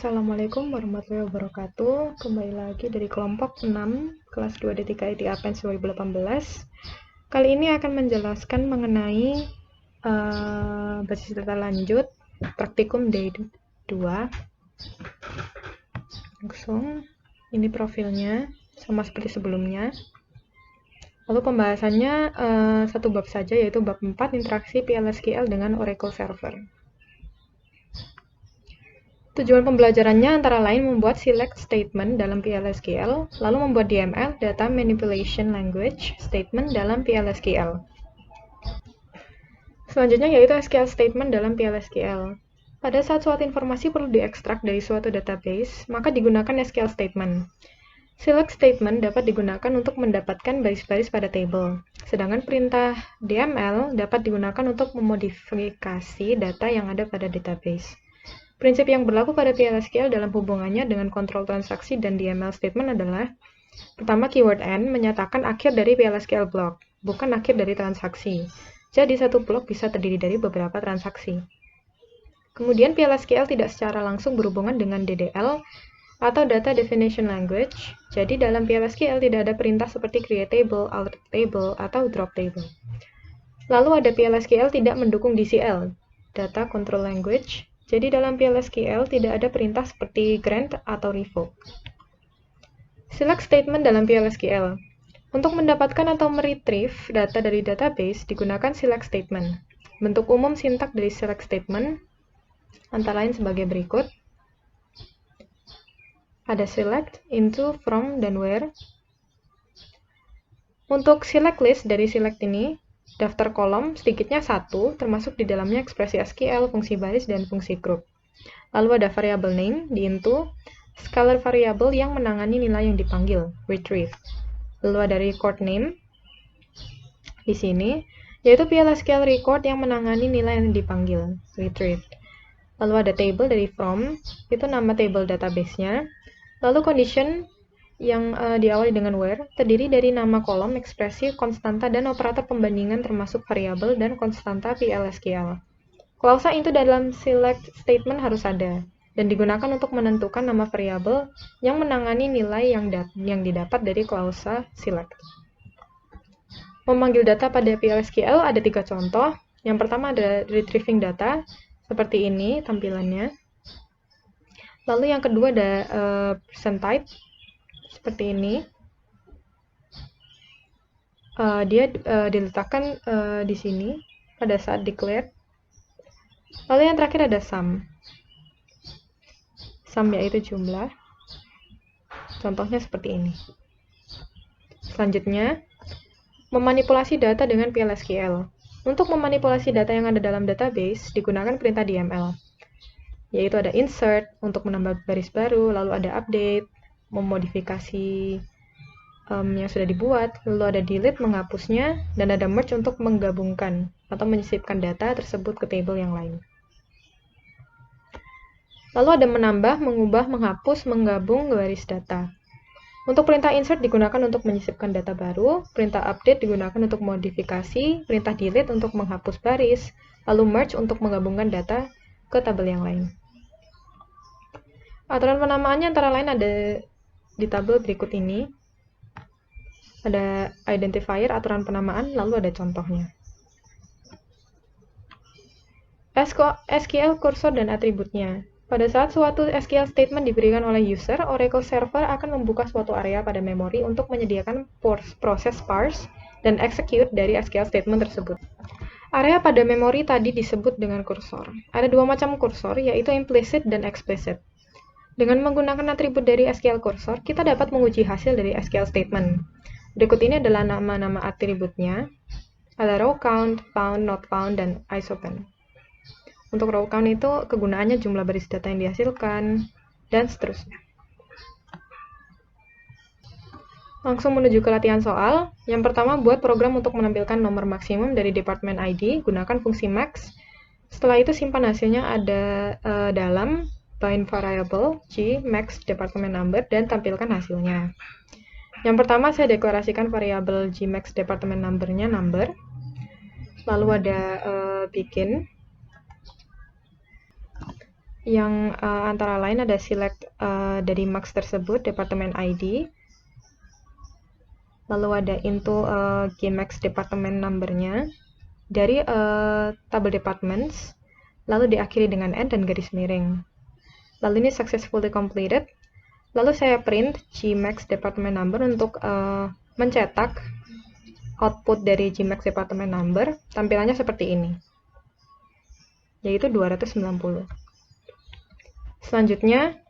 Assalamualaikum warahmatullahi wabarakatuh. Kembali lagi dari kelompok 6 kelas 2 D3 IT Advance 2018. Kali ini akan menjelaskan mengenai basis data lanjut praktikum Day 2. Langsung ini profilnya sama seperti sebelumnya. Lalu pembahasannya satu bab saja, yaitu bab 4, interaksi PL/SQL dengan Oracle Server. Tujuan pembelajarannya antara lain membuat select statement dalam PL/SQL, lalu membuat DML, Data Manipulation Language, statement dalam PL/SQL. Selanjutnya yaitu SQL statement dalam PL/SQL. Pada saat suatu informasi perlu diekstrak dari suatu database, maka digunakan SQL statement. Select statement dapat digunakan untuk mendapatkan baris-baris pada table, sedangkan perintah DML dapat digunakan untuk memodifikasi data yang ada pada database. Prinsip yang berlaku pada PL/SQL dalam hubungannya dengan kontrol transaksi dan DML statement adalah: pertama, keyword N menyatakan akhir dari PL/SQL block, bukan akhir dari transaksi. Jadi, satu blok bisa terdiri dari beberapa transaksi. Kemudian, PL/SQL tidak secara langsung berhubungan dengan DDL atau Data Definition Language. Jadi, dalam PL/SQL tidak ada perintah seperti create table, alter table, atau drop table. Lalu ada PL/SQL tidak mendukung DCL, Data Control Language. Jadi dalam PL/SQL tidak ada perintah seperti grant atau revoke. Select statement dalam PL/SQL. Untuk mendapatkan atau meretrieve data dari database digunakan select statement. Bentuk umum sintak dari select statement antara lain sebagai berikut. Ada select, into, from, dan where. Untuk select list dari select ini, daftar kolom sedikitnya 1, termasuk di dalamnya ekspresi SQL, fungsi baris, dan fungsi group. Lalu ada variable name di into, scalar variable yang menangani nilai yang dipanggil, retrieve. Lalu ada record name di sini, yaitu PL/SQL record yang menangani nilai yang dipanggil, retrieve. Lalu ada table dari from, itu nama table database-nya. Lalu condition yang diawali dengan where, terdiri dari nama kolom, ekspresi, konstanta, dan operator pembandingan termasuk variabel dan konstanta PL/SQL. Klausa into dalam select statement harus ada, dan digunakan untuk menentukan nama variabel yang menangani nilai yang didapat dari klausa select. Memanggil data pada PL/SQL ada 3 contoh. Yang pertama ada retrieving data, seperti ini tampilannya. Lalu yang kedua ada person type, seperti ini. Dia diletakkan di sini pada saat declare. Lalu yang terakhir ada sum. Sum yaitu jumlah. Contohnya seperti ini. Selanjutnya, memanipulasi data dengan PL/SQL. Untuk memanipulasi data yang ada dalam database, digunakan perintah DML. Yaitu ada insert untuk menambah baris baru, lalu ada update, memodifikasi yang sudah dibuat, lalu ada delete, menghapusnya, dan ada merge untuk menggabungkan atau menyisipkan data tersebut ke table yang lain. Lalu ada menambah, mengubah, menghapus, menggabung baris data. Untuk perintah insert digunakan untuk menyisipkan data baru, perintah update digunakan untuk modifikasi, perintah delete untuk menghapus baris, lalu merge untuk menggabungkan data ke tabel yang lain. Aturan penamaannya antara lain ada di tabel berikut ini. Ada identifier, aturan penamaan, lalu ada contohnya. SQL kursor dan atributnya. Pada saat suatu SQL statement diberikan oleh user, Oracle Server akan membuka suatu area pada memori untuk menyediakan proses parse dan execute dari SQL statement tersebut. Area pada memori tadi disebut dengan kursor. Ada 2 macam kursor, yaitu implicit dan explicit. Dengan menggunakan atribut dari SQL kursor, kita dapat menguji hasil dari SQL statement. Berikut ini adalah nama-nama atributnya. Ada row count, found, not found, dan isopen. Untuk row count itu kegunaannya jumlah baris data yang dihasilkan, dan seterusnya. Langsung menuju ke latihan soal. Yang pertama, buat program untuk menampilkan nomor maksimum dari department ID, gunakan fungsi max. Setelah itu simpan hasilnya ada dalam bind variable g max department number dan tampilkan hasilnya. Yang pertama saya deklarasikan variabel gmax department number-nya number. Lalu ada bikin. yang antara lain ada select dari marks tersebut, department ID, lalu ada into Gmax department number-nya, dari tabel departments, lalu diakhiri dengan N dan garis miring. Lalu ini successfully completed. Lalu saya print Gmax department number untuk mencetak output dari Gmax department number. Tampilannya seperti ini, yaitu 290. Selanjutnya,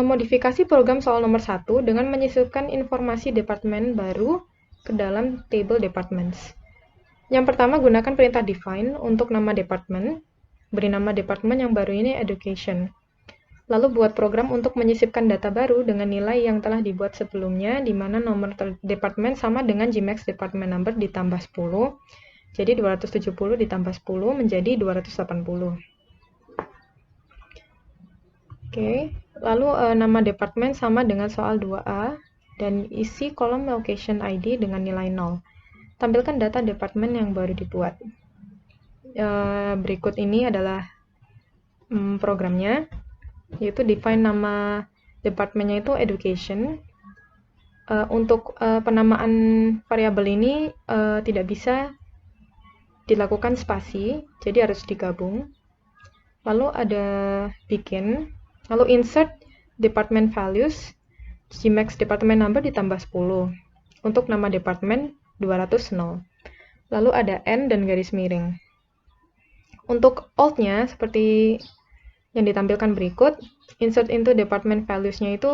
modifikasi program soal nomor 1 dengan menyisipkan informasi departemen baru ke dalam table departments. Yang pertama, gunakan perintah define untuk nama departemen. Beri nama departemen yang baru ini education. Lalu buat program untuk menyisipkan data baru dengan nilai yang telah dibuat sebelumnya, di mana nomor departemen sama dengan Gmax department number ditambah 10. Jadi 270 ditambah 10 menjadi 280. Oke, lalu nama departemen sama dengan soal 2A, dan isi kolom location ID dengan nilai 0. Tampilkan data departemen yang baru dibuat. Berikut ini adalah programnya, yaitu define nama departemennya itu education. Untuk penamaan variabel ini tidak bisa dilakukan spasi, jadi harus digabung. Lalu ada bikin, lalu insert department values, Gmax department number ditambah 10. Untuk nama departemen 200. Lalu ada N dan garis miring. Untuk alt-nya seperti yang ditampilkan berikut, insert into department values-nya itu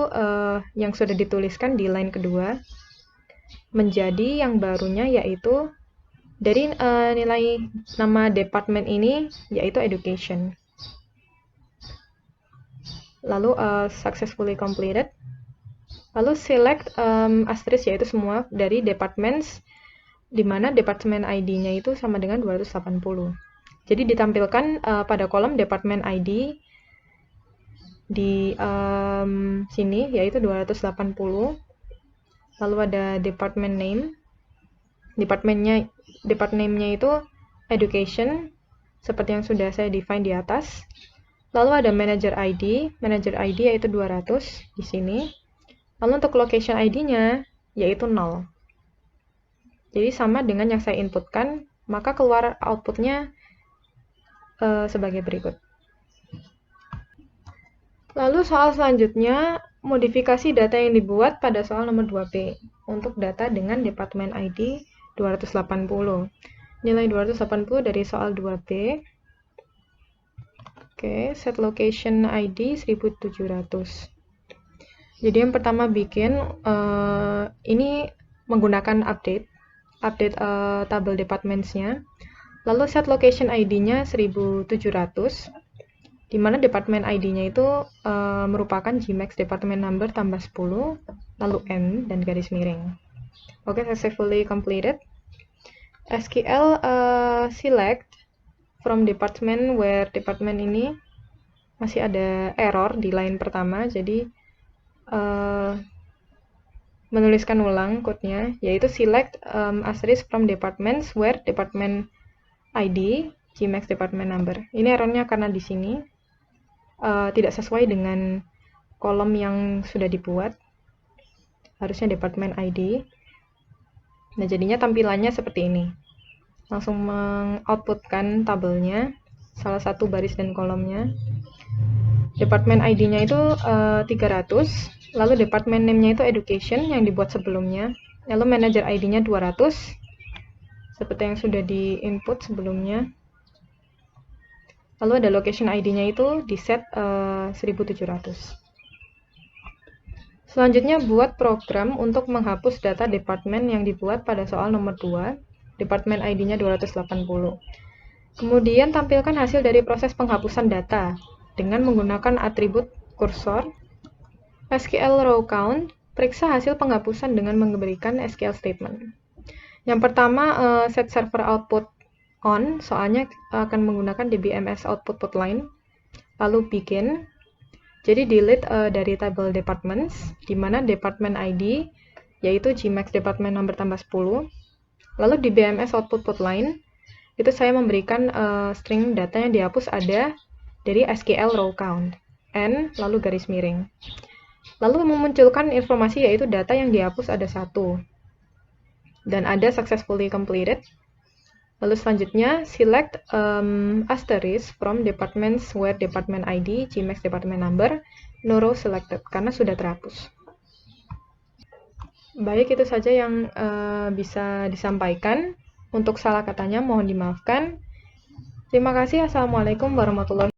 yang sudah dituliskan di line kedua, menjadi yang barunya yaitu dari nilai nama departemen ini yaitu education. Lalu successfully completed. Lalu select asterisk yaitu semua dari departments, di mana department ID-nya itu sama dengan 280. Jadi ditampilkan pada kolom department ID di sini yaitu 280. Lalu ada department name. Department name-nya itu education, seperti yang sudah saya define di atas. Lalu ada manager ID yaitu 200 di sini. Lalu untuk location ID-nya yaitu 0. Jadi sama dengan yang saya inputkan, maka keluar outputnya sebagai berikut. Lalu soal selanjutnya, modifikasi data yang dibuat pada soal nomor 2B untuk data dengan departemen ID 280. Nilai 280 dari soal 2B. Oke, set location ID 1700. Jadi yang pertama bikin, ini menggunakan update tabel departments-nya. Lalu set location ID-nya 1700, di mana department ID-nya itu merupakan Gmax department number tambah 10, lalu N dan garis miring. Oke, successfully completed. SQL select from department where department ini masih ada error di line pertama, jadi menuliskan ulang code-nya, yaitu select asterisk from departments where department ID Gmax department number. Ini errornya karena di sini tidak sesuai dengan kolom yang sudah dibuat, harusnya department ID. Nah, jadinya tampilannya seperti ini. Langsung mengoutputkan tabelnya, salah satu baris dan kolomnya. Department ID-nya itu 300, lalu department name-nya itu education yang dibuat sebelumnya, lalu manager ID-nya 200, seperti yang sudah di-input sebelumnya. Lalu ada location ID-nya itu di set 1700. Selanjutnya buat program untuk menghapus data departemen yang dibuat pada soal nomor 2, departemen ID-nya 280. Kemudian tampilkan hasil dari proses penghapusan data dengan menggunakan atribut kursor. SQL row count, periksa hasil penghapusan dengan memberikan SQL statement. Yang pertama, set server output on, soalnya akan menggunakan DBMS output put line. Lalu begin. Jadi delete dari tabel departments, di mana department ID yaitu Gmax department number tambah 10. Lalu di BMS output put line, itu saya memberikan string data yang dihapus ada dari SQL row count, N, lalu garis miring. Lalu memunculkan informasi yaitu data yang dihapus ada 1, dan ada successfully completed. Lalu selanjutnya, select asterisk from departments where department ID, GMAX department number, no row selected, karena sudah terhapus. Baik, itu saja yang bisa disampaikan. Untuk salah katanya mohon dimaafkan. Terima kasih. Assalamualaikum warahmatullahi wabarakatuh.